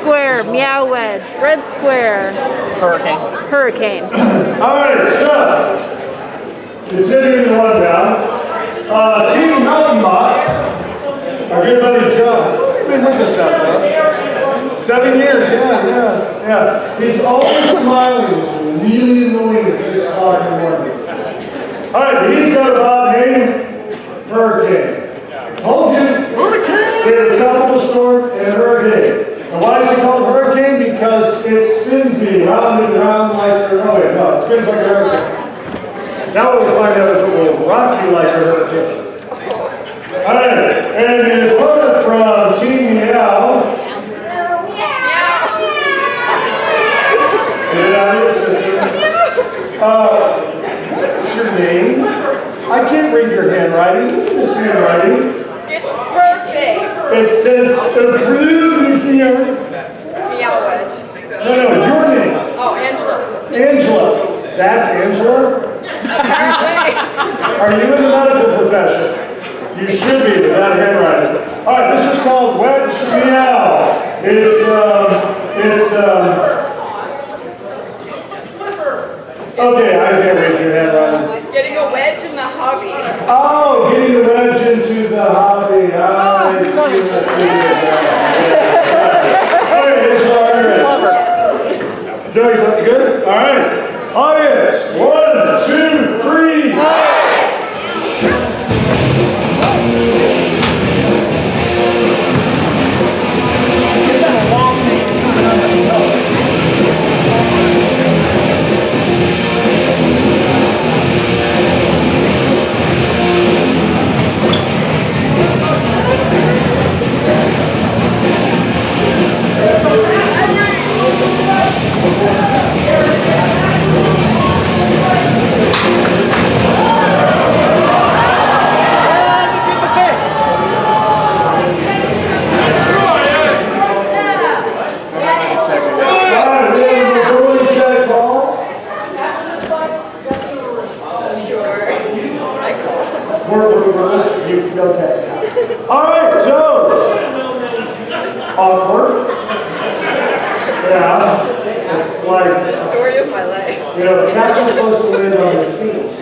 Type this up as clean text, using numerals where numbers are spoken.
square, Meow Wedge. Red square, Hurricane. Alright, so, continuing the rundown. Team Mountain Bot, our good buddy Joe. You've been with us now, bro. 7 years, yeah. He's always smiling, which is really annoying at 6 o'clock in the morning. Alright, he's got a bot named Hurricane. Told you, Hurricane! We have a tropical storm and a hurricane. And why is it called hurricane? Because it spins me round and round like, it spins like a hurricane. Now we'll find out if it will rock you like a hurricane. Alright, and his opponent from Team Meow. What's your name? I can't read your handwriting. What's this handwriting? It's perfect. It says approved Meow Wedge. No, your name. Oh, Angela. Angela. That's Angela? Are you in the medical profession? You should be with that handwriting. Alright, this is called Wedge Meow. Okay, I can't read your handwriting. Getting a wedge in the hobby. Oh, getting the wedge into the hobby. Okay, Angela, are you ready? Joey's looking good? Alright. Audience, 1, 2, 3. Okay. Alright, so awkward. Yeah. It's like The story of my life. cats are supposed to land on their feet.